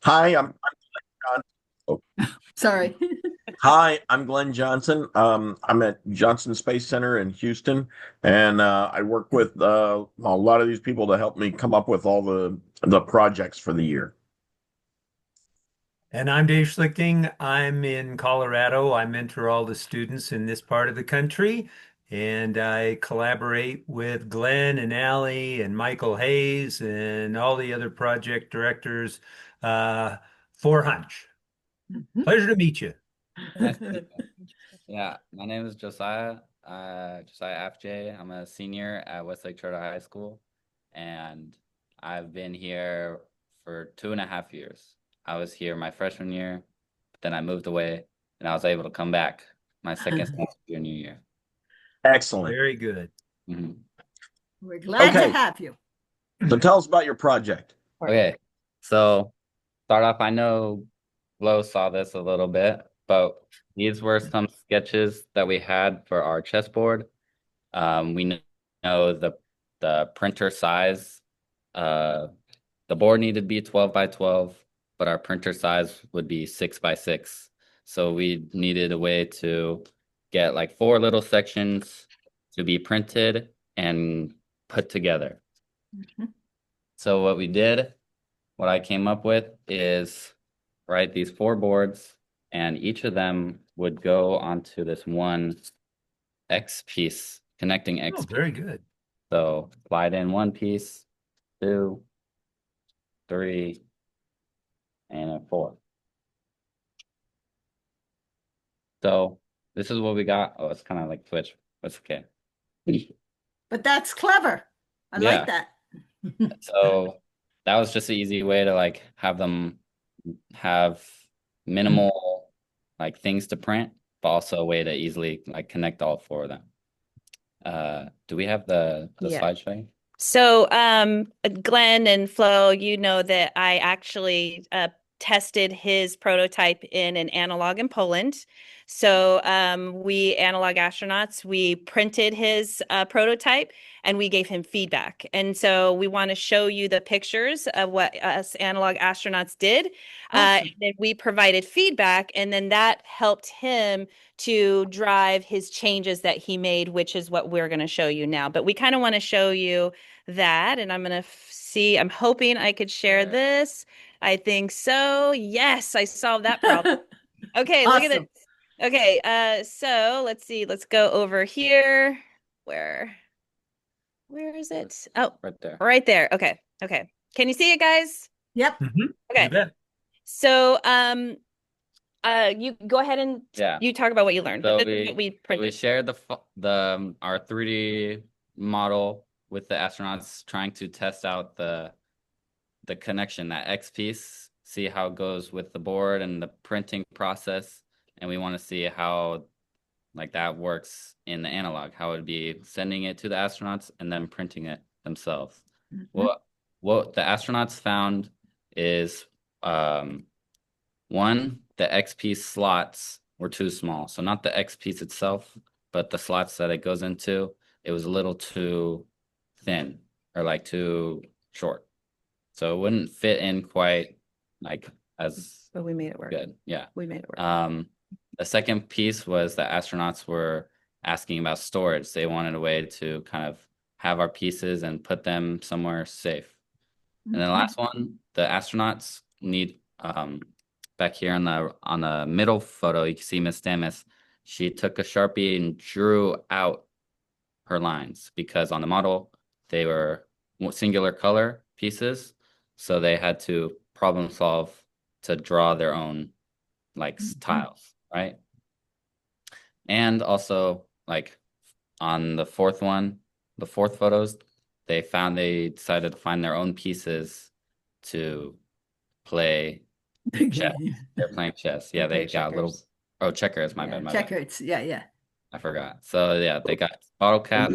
Hi, I'm oh, Sorry. Hi, I'm Glenn Johnson. I'm at Johnson Space Center in Houston, and I work with a lot of these people to help me come up with all the projects for the year. And I'm Dave Schlichting. I'm in Colorado. I mentor all the students in this part of the country, and I collaborate with Glenn and Allie and Michael Hayes and all the other project directors uh, for Hunch. Mhm. Pleasure to meet you. Nice to meet you. Yeah, my name is Josiah, Josiah FJ. I'm a senior at Westlake Charter High School, and I've been here for 2.5 years. I was here my freshman year, but then I moved away, and I was able to come back my second semester junior year. Excellent. Very good. Mhm. We're glad to Okay, have you. so tell us about your project. Okay, so start off, I know Flo saw this a little bit, but these were some sketches that we had for our chessboard. We know the printer size. Uh, the board needed to be 12 by 12, but our printer size would be 6 by 6. So we needed a way to get like 4 little sections to be printed and put together. Mhm. So what I came up with is, right, these 4 boards, and each of them would go onto this one X piece, connecting Oh, X piece. very good. So slide in 1 piece, 2, 3, and a 4. So this is what we got. Oh, it's kind of like Twitch. That's okay. But that's clever. I like Yeah. that. So that was just an easy way to like have them have minimal like things to print, but also a way to easily like connect all 4 of them. Do we have the Yeah. slide showing? So, Glenn and Flo, you know that I actually tested his prototype in an analog in Poland. So, we analog astronauts, we printed his prototype and we gave him feedback. And so, we want to show you the pictures of what us analog astronauts did. Awesome. And then we provided feedback, and then that helped him to drive his changes that he made, which is what we're going to show you now. But we kind of want to show you that, and I'm gonna see. I'm hoping I could share this. I think so. Yes, I solved that problem. Okay, look at Awesome. this. Okay, so let's see. Let's go over here. Where is it? Oh, Right there. right there. Okay, okay. Can you see it, guys? Yep. You Okay. bet. So, you go ahead and Yeah. you talk about what you learned. So But this is what we we printed. shared our 3D model with the astronauts, trying to test out the connection, that X piece, see how it goes with the board and the printing process. And we want to see how like that works in the analog, how it would be sending it to the astronauts and then printing it themselves. Mhm. What the astronauts found is one, the X piece slots were too small. So not the X piece itself, but the slots that it goes into, it was a little too thin or like too short. So it wouldn't fit in quite like as But we made it work. good. Yeah. We made it work. The second piece was the astronauts were asking about storage. They wanted a way to kind of have our pieces and put them somewhere safe. And then the last one, the astronauts need back here on the middle photo, you can see Miss Damis. She took a Sharpie and drew out her lines because on the model they were singular color pieces, so they had to problem solve to draw their own like tiles, right? And also like on the fourth one, the fourth photos, they decided to find their own pieces to play chess. They're playing chess. Yeah, They they play got little checkers. checkers, my Yeah, bad, my bad. checkers. Yeah, yeah. I forgot. So yeah, they got bottle cap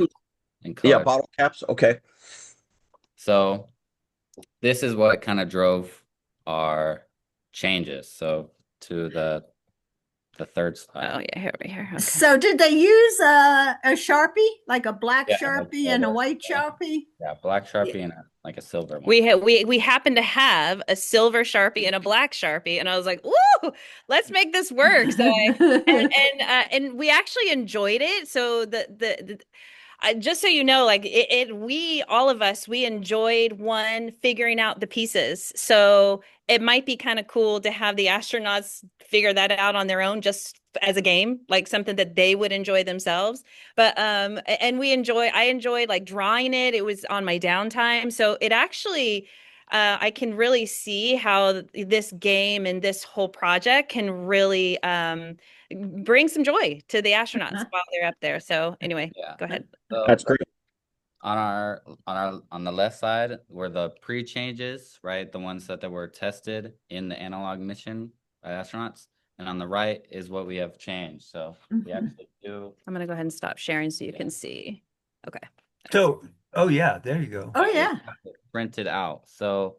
and Yeah, color. bottle caps. Okay. So this is what kind of drove our changes. So to the the third slide. Oh yeah, here. Okay. So did they use a Sharpie, like a black Yeah, Sharpie and a white Sharpie? Yeah, black Sharpie and like a silver one. We happen to have a silver Sharpie and a black Sharpie, and I was like, "Ooh, let's make this work." So and we actually enjoyed it. So just so you know, like we all of us, we enjoyed figuring out the pieces. So it might be kind of cool to have the astronauts figure that out on their own, just as a game, like something that they would enjoy themselves. But and I enjoyed like drawing it. It was on my downtime, so it actually. I can really see how this game and this whole project can really bring some joy to the astronauts while they're up there. So anyway, Yeah. go ahead. So That's great. on the left side were the pre-changes, right? The ones that were tested in the analog mission by astronauts. And on the right is what we have changed. So we actually do. I'm gonna go ahead and stop sharing so you can see. Okay. So, oh yeah, there you go. Oh, yeah. Printed out. So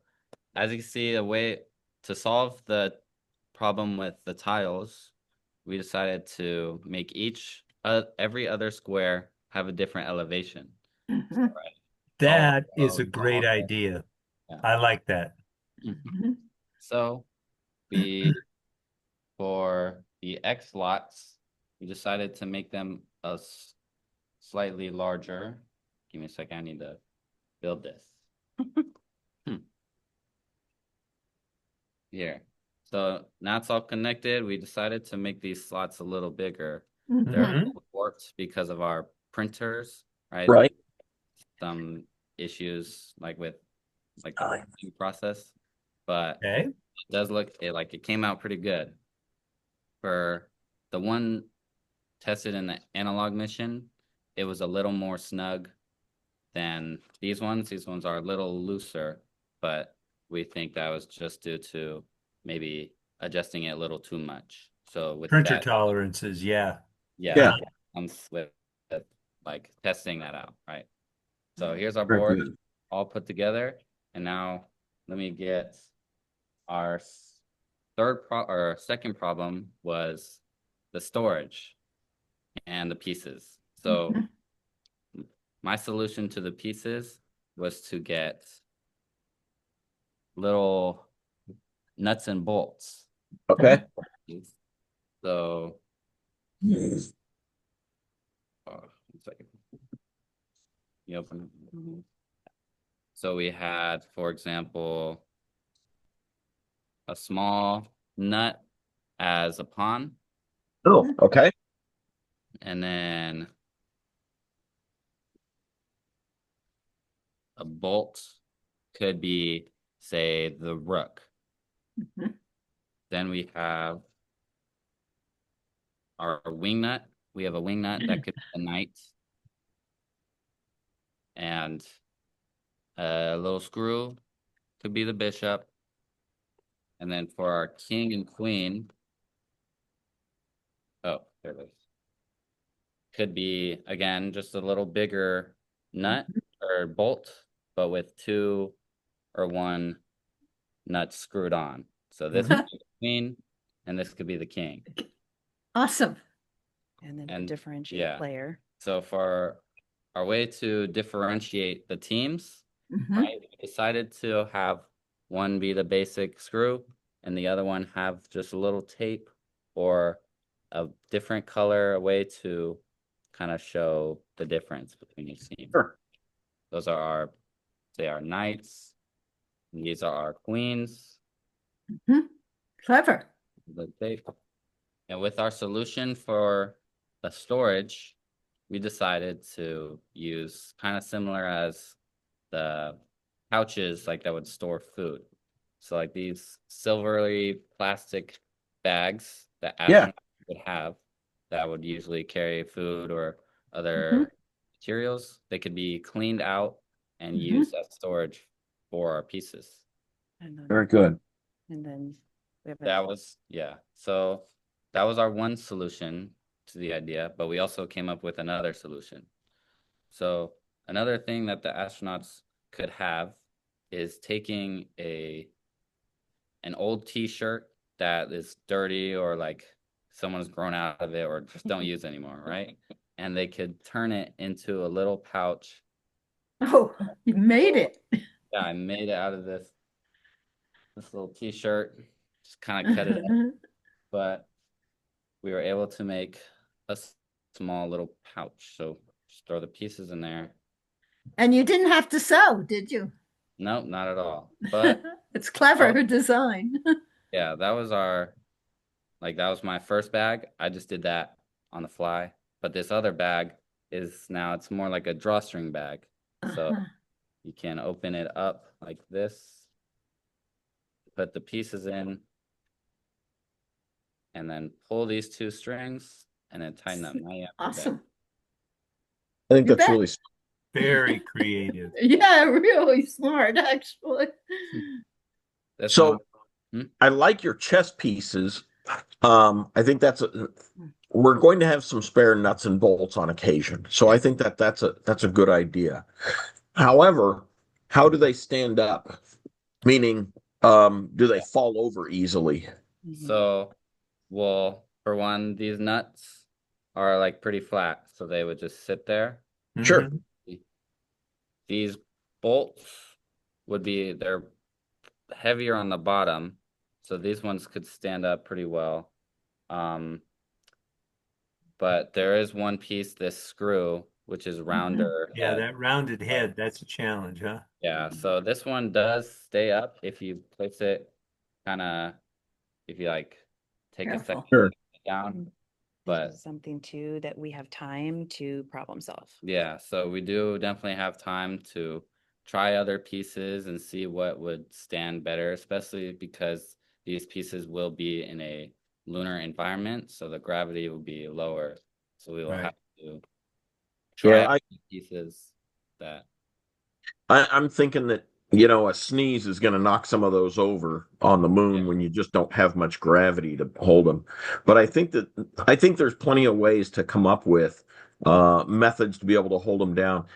as you can see, a way to solve the problem with the tiles, we decided to make every other square have a different elevation. Mhm. Right. That is a Oh, great okay. idea. Yeah. I like that. Mhm. So for the X slots, we decided to make them slightly larger. Give me a second, I need to build this. Here. So now it's all connected. We decided to make these slots a little bigger. They're Mhm. warped because of our printers, right? Right. Some issues like with like the printing process, but Okay. it does look like it came out pretty good. For the one tested in the analog mission, it was a little more snug than these ones. These ones are a little looser, but we think that was just due to maybe adjusting it a little too much. So with Printer that, tolerances, yeah. Yeah. comes with like testing that out, right? So here's our Very board good. all put together, and now let me get our second problem was the storage and the pieces. So my solution to the pieces was to get little nuts and bolts. Okay. So, one second. You open it. So we had, for example, a small nut as a pawn, Oh, okay. and then a bolt could be, say, the rook. Mhm. Then we have our wing nut. We have a wing nut that could be a knight. And a little screw could be the bishop. And then for our king and queen, oh, there it is. Could be, again, just a little bigger nut or bolt, but with two or one nuts screwed on. So this could be the queen, and this could be the king. Awesome. And then And, differentiate yeah. player. So for our way to differentiate the teams, Mhm. right, we decided to have one be the basic screw and the other one have just a little tape or a different color, a way to kind of show the difference between each team. Sure. Those are our knights, and these are our queens. Mhm. Clever. The tape. And with our solution for the storage, we decided to use kind of similar as the pouches like that would store food. So like these silvery plastic bags that astronauts would have that would usually carry food or other materials, they could be cleaned out and used as storage for our pieces. And then, Very good. and then we have That was, yeah. So that was our one solution to the idea, but we also came up with another solution. So another thing that the astronauts could have is taking an old t-shirt that is dirty or like someone's grown out of it or just don't use anymore, right? And they could turn it into a little pouch. Oh, you made it. Yeah, I made it out of this little t-shirt, just kind of cut it up, but we were able to make a small little pouch. So just throw the pieces in there. And you didn't have to sew, did you? Nope, not at all. But it's clever design. yeah, that was that was my first bag. I just did that on the fly. But this other bag is now, it's more like a drawstring bag. So you can open it up like this, put the pieces in, and then pull these two strings and then tighten up. Now you have your Awesome. bag. I think You that's bet. really Very creative. Yeah, really smart, actually. This so. one, I like your chess pieces. I think we're going to have some spare nuts and bolts on occasion, so I think that's a good idea. However, how do they stand up? Meaning, do they fall over easily? so, well, for one, these nuts are like pretty flat, so they would just sit there. Sure. Mhm. These bolts they're heavier on the bottom, so these ones could stand up pretty well. But there is one piece, this screw, which is rounder. Yeah, that rounded head, that's a challenge, huh? Yeah, so this one does stay up if you place it if you like take a Careful. second Sure. to put it down. This But is something too that we have time to problem solve. yeah, so we do definitely have time to try other pieces and see what would stand better, especially because these pieces will be in a lunar environment, so the gravity will be lower. So we will Right. have to Yeah, try pieces that I'm thinking that a sneeze is going to knock some of those over on the moon when you just don't have much gravity to hold them. But I think there's plenty of ways to come up with methods to be able to hold them down.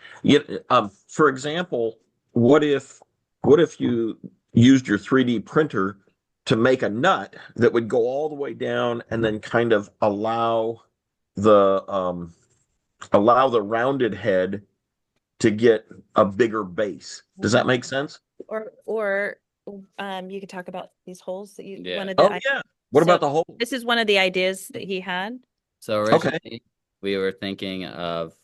For example, what if you used your 3D printer to make a nut that would go all the way down and then kind of the allow the rounded head to get a bigger base. Does that make sense? Or you could talk about these holes that you Yeah. wanted Oh to. yeah. What So about the hole? This is one of the ideas that he had. So Okay. originally we were thinking of,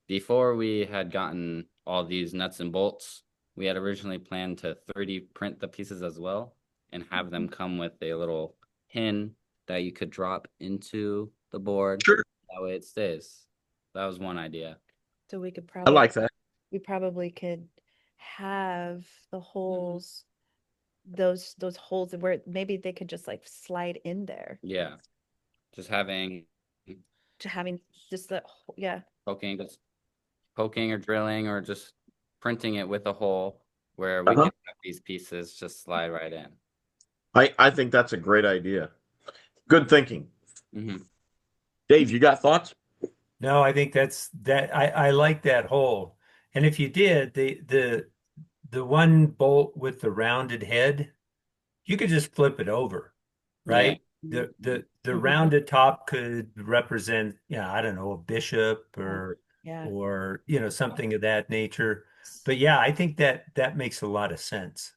before we had gotten all these nuts and bolts, we had originally planned to 3D print the pieces as well and have them come with a little pin that you could drop into the board. Sure. That way it stays. That was one idea. So we could I probably like that. we probably could have the holes, those holes where maybe they could just like slide in there. Yeah. Just having To having just the yeah. poking or drilling or just printing it with a hole where we Uh-huh. can have these pieces just slide right in. I think that's a great idea. Good thinking. Mhm. Dave, you got thoughts? No, I think I like that hole. And if you did, the one bolt with the rounded head, you could just flip it over, right? The rounded top could represent, I don't know, a bishop or something of that nature. But yeah, I think that makes a lot of sense.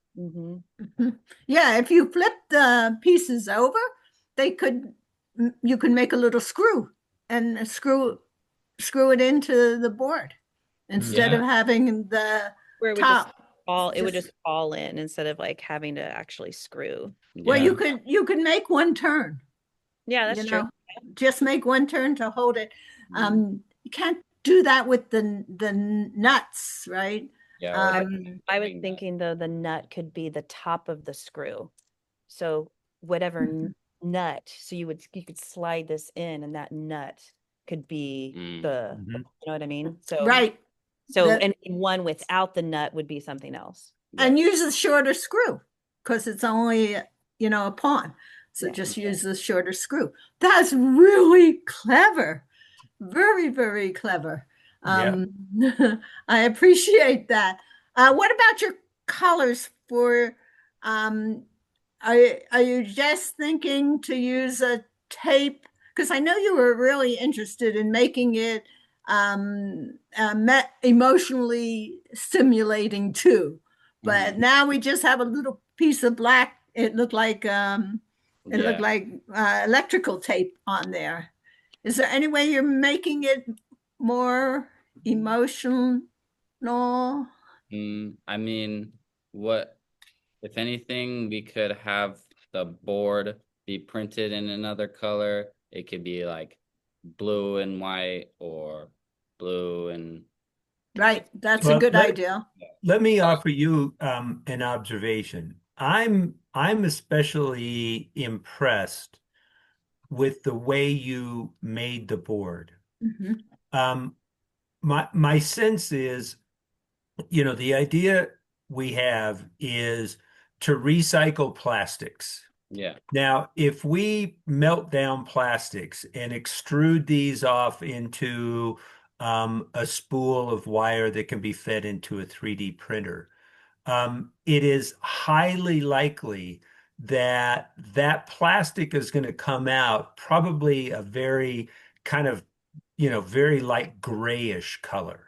Yeah, if you flip the pieces over, you can make a little screw and screw it into the board instead of having the where it would top. just fall, it would just fall in instead of like having to actually screw. Well, you could make one turn. Yeah, that's true. Just make one turn to hold it. You can't do that with the nuts, right? Yeah. I was thinking though the nut could be the top of the screw. So whatever nut, so you could slide this in and that nut could be you know what I mean? So right. So and one without the nut would be something else. And use a shorter screw because it's only, a pawn. So just use the shorter screw. That's really clever. Very, very clever. I appreciate that. What about your colors for, are you just thinking to use a tape? Because I know you were really interested in making it emotionally stimulating too. But now we just have a little piece of black. It looked like electrical tape on there. Is there any way you're making it more emotional? I mean, what if anything, we could have the board be printed in another color. It could be like blue and white or blue and Right, that's a Well, good idea. let me offer you an observation. I'm especially impressed with the way you made the board. Mhm. My sense is, you know, the idea we have is to recycle plastics. yeah. Now, if we melt down plastics and extrude these off into a spool of wire that can be fed into a 3D printer, it is highly likely that that plastic is going to come out probably a very kind of, you know, very light grayish color,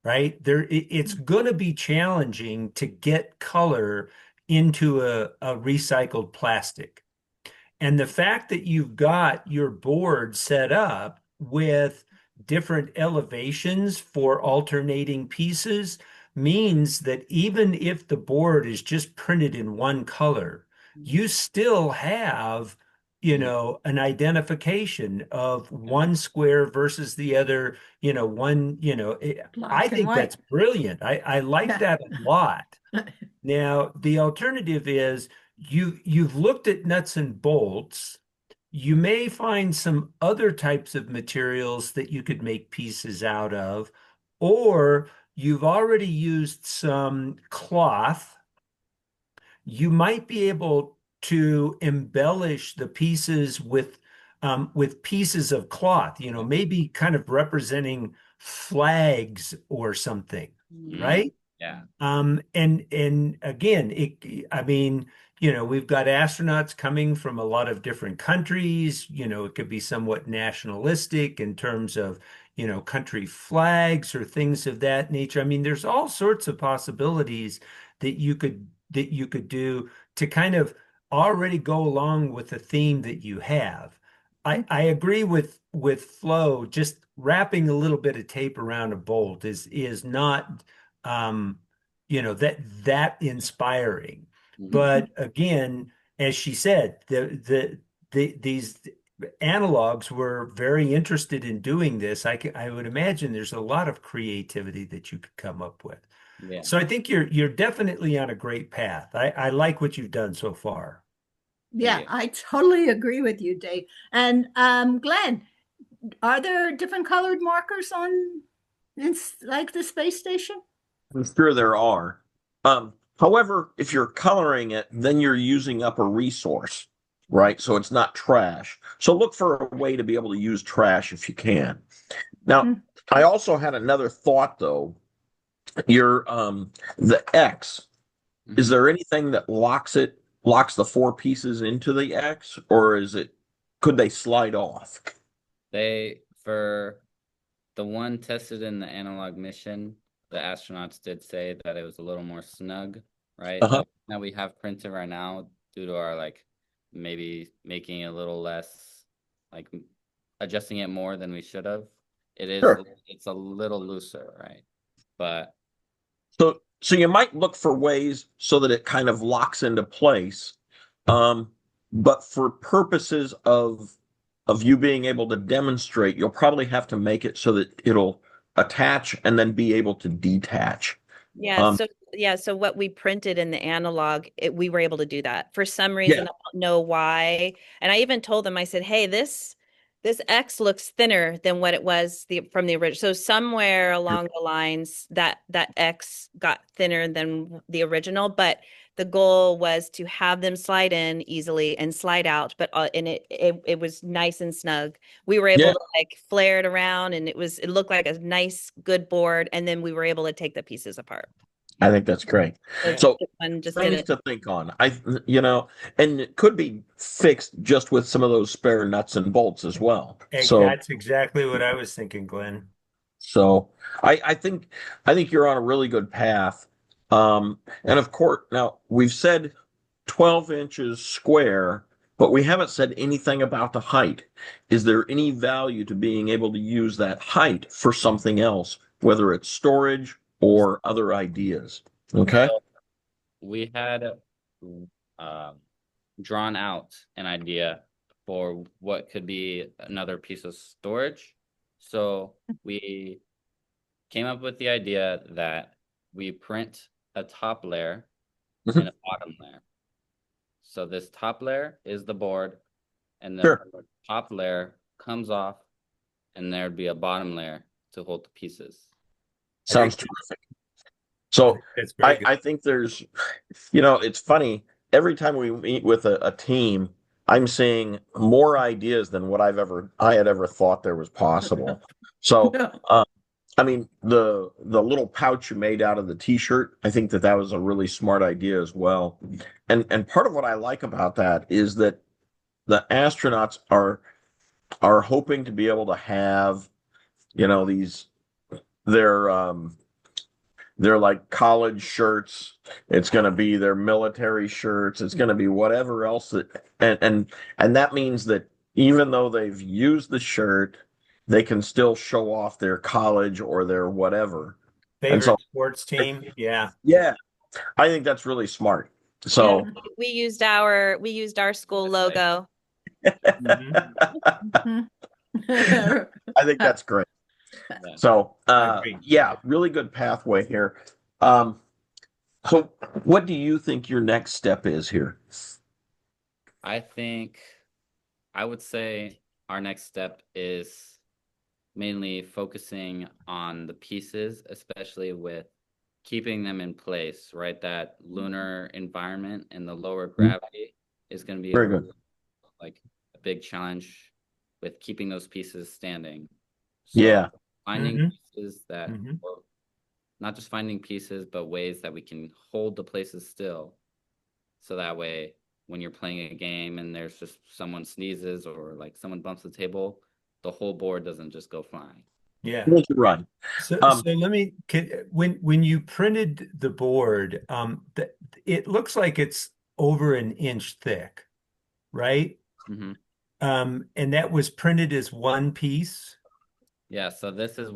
right? It's going to be challenging to get color into a recycled plastic. And the fact that you've got your board set up with different elevations for alternating pieces means that even if the board is just printed in one color, you still have, you know, an identification of one square versus the other, you know, one, you know, I think that's brilliant. I like that a lot. Now, the alternative is you've looked at nuts and bolts. You may find some other types of materials that you could make pieces out of, or you've already used some cloth. You might be able to embellish the pieces with pieces of cloth, you know, maybe kind of representing flags or something, right? Yeah. And again, I mean, you know, we've got astronauts coming from a lot of different countries. You know, it could be somewhat nationalistic in terms of, you know, country flags or things of that nature. I mean, there's all sorts of possibilities that you could do to kind of already go along with the theme that you have. I agree with Flo, just wrapping a little bit of tape around a bolt is not you know, that inspiring. But again, as she said, these analogs were very interested in doing this. I would imagine there's a lot of creativity that you could come up with. Yeah. So I think you're definitely on a great path. I like what you've done so far. Yeah, Yeah. I totally agree with you, Dave. And Glenn, are there different colored markers on like the space station? I'm sure there are. However, if you're coloring it, then you're using up a resource, right? So it's not trash. So look for a way to be able to use trash if you can. Now, I also had another thought though. Your the X, is there anything that locks the four pieces into the X, or could they slide off? For the one tested in the analog mission, the astronauts did say that it was a little more snug, right? That we have printed right now, due to our like maybe making it a little less, like adjusting it more than we should have. It's a little looser, right? But so you might look for ways so that it kind of locks into place. But for purposes of you being able to demonstrate, you'll probably have to make it so that it'll attach and then be able to detach. So what we printed in the analog, we were able to do that. For some reason, I don't know why. And I even told them, I said, hey, this X looks thinner than what it was from the original. So somewhere along the lines that X got thinner than the original, but the goal was to have them slide in easily and slide out, but and it was nice and snug. We were able to like flare it around, and it looked like a nice, good board, and then we were able to take the pieces apart. I think that's great. So So this one just things didn't. to think on. And it could be fixed just with some of those spare nuts and bolts as well. So, That's exactly what I was thinking, Glenn. so I think you're on a really good path. And of course, now we've said 12 inches square, but we haven't said anything about the height. Is there any value to being able to use that height for something else, whether it's storage or other ideas? Okay. So we had um, drawn out an idea for what could be another piece of storage. So we came up with the idea that we print a top layer and a bottom layer. So this top layer is the board, and the Sure. top layer comes off, and there'd be a bottom layer to hold the pieces. Sounds terrific. So That's very good. I think it's funny. Every time we meet with a team, I'm seeing more ideas than what I had ever thought there was possible. So, I mean, the little pouch you made out of the t-shirt, I think that was a really smart idea as well. And part of what I like about that is that the astronauts are hoping to be able to have, these their they're like college shirts. It's going to be their military shirts. It's going to be whatever else and that means that even though they've used the shirt, they can still show off their college or their whatever. And Favorite so, sports team? Yeah. yeah, I think that's really smart. Yeah, So, we used our school logo. Mhm. I think that's great. So, Agree. yeah, really good pathway here. Um, so what do you think your next step is here? I would say our next step is mainly focusing on the pieces, especially with keeping them in place, right? That lunar environment and the lower gravity is going to be Very good. like a big challenge with keeping those pieces standing. So Yeah. finding Mhm. pieces that, Mhm. or not just finding pieces, but ways that we can hold the places still. So that way, when you're playing a game and there's just someone sneezes or like someone bumps the table, the whole board doesn't just go flying. Yeah. You're right. So Um, when you printed the board, it looks like it's over an inch thick, right? Mm-hmm. And that was printed as one piece. Yeah, so this is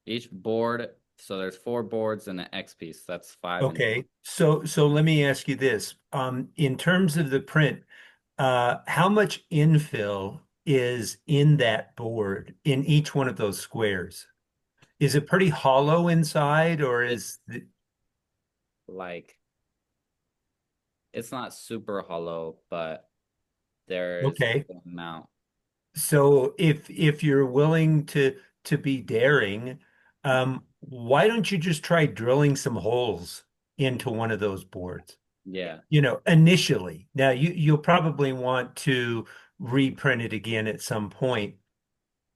each board. So there's 4 boards and an X piece. That's 5 and Okay. So let me ask you this. In terms of the print, how much infill is in that board in each one of those squares? Is it pretty hollow inside, or is like it's not super hollow, but there's a okay? good amount. So if you're willing to be daring, why don't you just try drilling some holes into one of those boards? Yeah. Initially. Now you'll probably want to reprint it again at some point.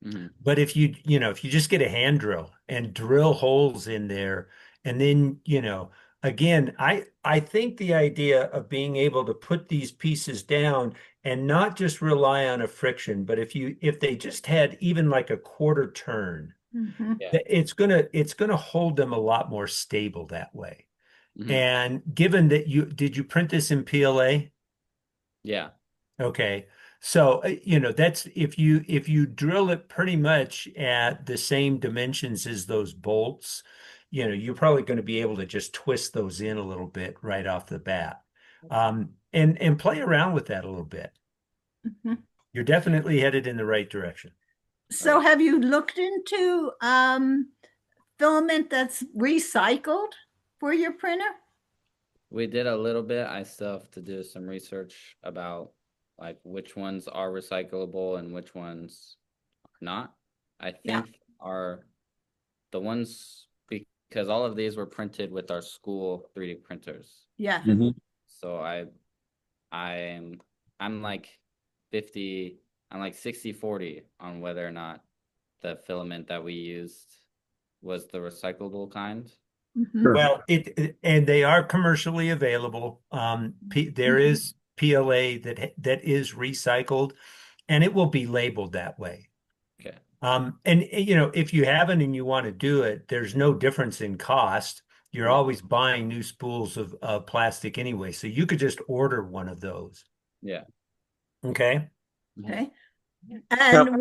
Mm-hmm. But if you just get a hand drill and drill holes in there, and then, again, I think the idea of being able to put these pieces down and not just rely on a friction, but if they just had even like a quarter turn, Mhm. Yeah. it's gonna hold them a lot more stable that way. Mm-hmm. And given that did you print this in PLA? Yeah. Okay. So, that's if you drill it pretty much at the same dimensions as those bolts, you're probably going to be able to just twist those in a little bit right off the bat. And play around with that a little bit. Mhm. You're definitely headed in the right direction. So Right. have you looked into filament that's recycled for your printer? We did a little bit. I still have to do some research about like which ones are recyclable and which ones are not. I Yeah. think the ones because all of these were printed with our school 3D printers. Yeah. So I'm I'm like 50, I'm like 60-40 on whether or not the filament that we used was the recyclable kind. Mhm. Well, and they are commercially available. There is PLA that is recycled, and it will be labeled that way. Okay. And you know, if you haven't and you want to do it, there's no difference in cost. You're always buying new spools of plastic anyway, so you could just order one of those. Yeah. Okay. Okay. Now, And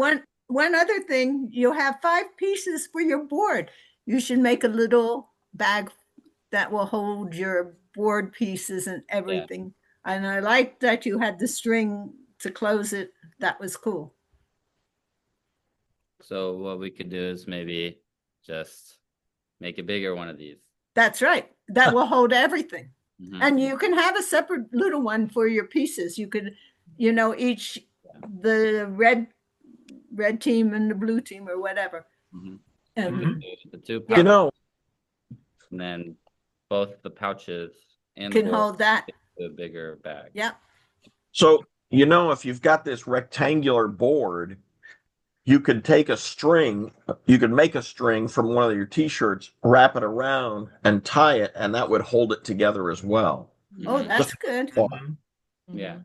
one other thing, you'll have 5 pieces for your board. You should make a little bag that will hold your board pieces and everything. And I like that you had the string to close it. That was cool. So what we could do is maybe just make a bigger one of these. That's right. That will hold everything. Mhm. And you can have a separate little one for your pieces. You could, you know, each the red team and the blue team or whatever. Mhm. And The two you pouches, know, and then both the pouches and can board hold that. into a bigger bag. Yep. so you know, if you've got this rectangular board, you could take a string, you could make a string from one of your t-shirts, wrap it around and tie it, and that would hold it together as well. Oh, Mhm. that's good. Yeah.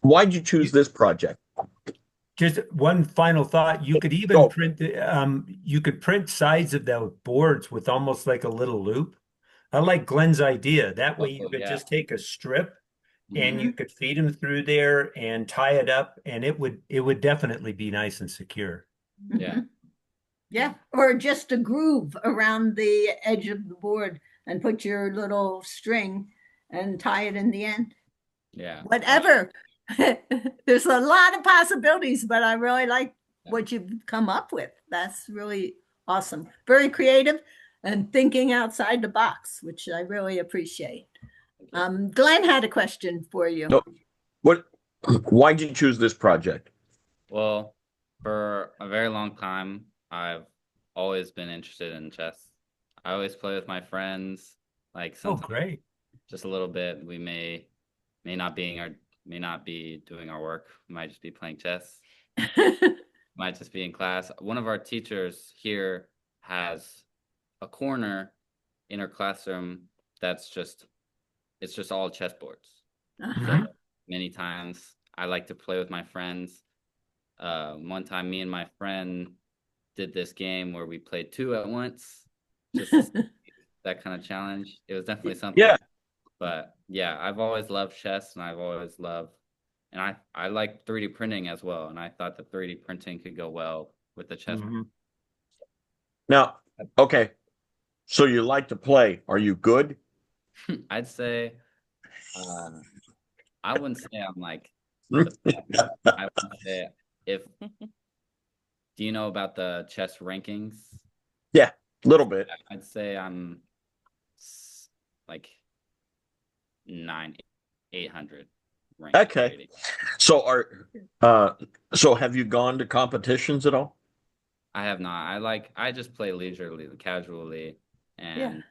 Why'd you choose this project? Just one final thought. You could even Oh. you could print sides of those boards with almost like a little loop. I like Glenn's idea. That way you Oh, could yeah. just take a strip and Mhm. you could feed them through there and tie it up, and it would definitely be nice and secure. Yeah. Mhm. Yeah. Or just a groove around the edge of the board and put your little string and tie it in the end. Yeah. Whatever. There's a lot of possibilities, but I really like what you've come up with. That's really awesome. Very creative and thinking outside the box, which I really appreciate. Glenn had a question for you. No. What? Why'd you choose this project? Well, for a very long time, I've always been interested in chess. I always play with my friends, like Oh, sometimes great. just a little bit. We may not be doing our work. We might just be playing chess. Might just be in class. One of our teachers here has a corner in her classroom that's just all chessboards. Uh-huh. So many times I like to play with my friends. One time me and my friend did this game where we played 2 at once, just that kind of challenge. It was definitely something. Yeah. But yeah, I've always loved chess, and I've always loved, and I like 3D printing as well, and I thought that 3D printing could go well with the chess. Mhm. Now, okay. So you like to play. Are you good? I'd say, I wouldn't say I'm like, I would say if, do you know about the chess rankings? Yeah, a little bit. I'd say I'm like 800 ranked. Okay. rating. So so have you gone to competitions at all? I have not. I just play leisurely, casually, and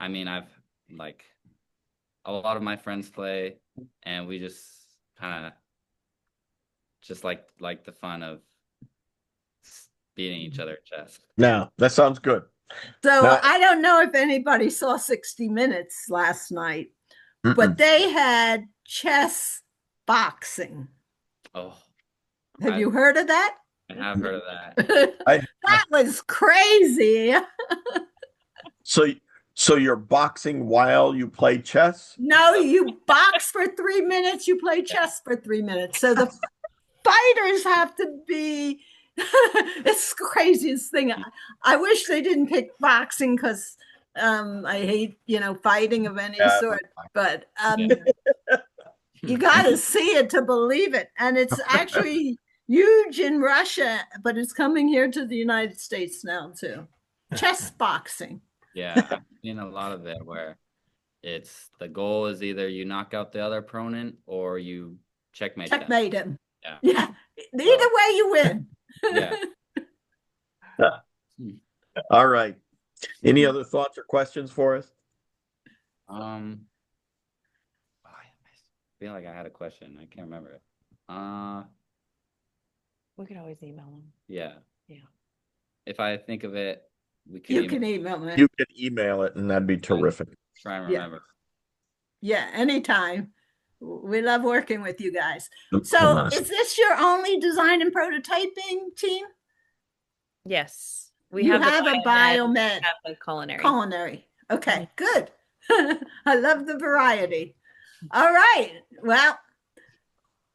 I mean, I've like a lot of my friends play, and we just kind of just like the fun of beating each other at chess. Now, that sounds good. So Now- I don't know if anybody saw 60 Minutes last night, Mm-mm. but they had chess boxing. Oh, Have you heard of that? I have heard of that. That was crazy. So you're boxing while you play chess? No, you box for 3 minutes, you play chess for 3 minutes. So the fighters have to be it's the craziest thing. I wish they didn't pick boxing because I hate, fighting of any sort. But you got to see it to believe it. And it's actually huge in Russia, but it's coming here to the United States now too. Chess boxing. Yeah, I've seen a lot of it where it's the goal is either you knock out the other opponent or you checkmate them. Checkmate him. Yeah. Either way, you win. Yeah. All right. Any other thoughts or questions for us? I feel like I had a question. I can't remember it. We could always email them. Yeah. Yeah. If I think of it, we can You email, can email me. You can email it and that'd be terrific. try and Yeah. remember. Yeah, anytime. We love working with you guys. Hold So on a is this your only design and prototyping team? Yes. You the have a biomed, have a culinary. culinary. Okay, good. I love the variety. All right. Well,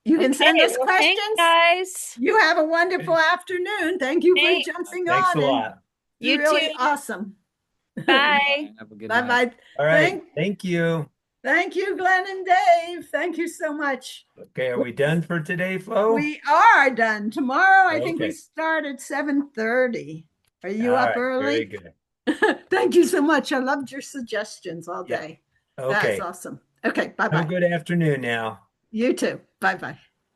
you can send Okay, us well, thanks, questions. guys. You have a wonderful afternoon. Thank you Thanks. for jumping Thanks on. a and lot. You're You really too. awesome. Bye. Have a good Bye night. bye. All right. Thank you. Thank you, Glenn and Dave. Thank you so much. Okay, are we done for today, Flo? We are done. Tomorrow, I think we Okay. start at 7:30. Are you All up right, very early? good. Thank you so much. I loved your suggestions all Yeah. day. Okay. That's awesome. Okay, Have a bye-bye. good afternoon now. You too. Bye-bye.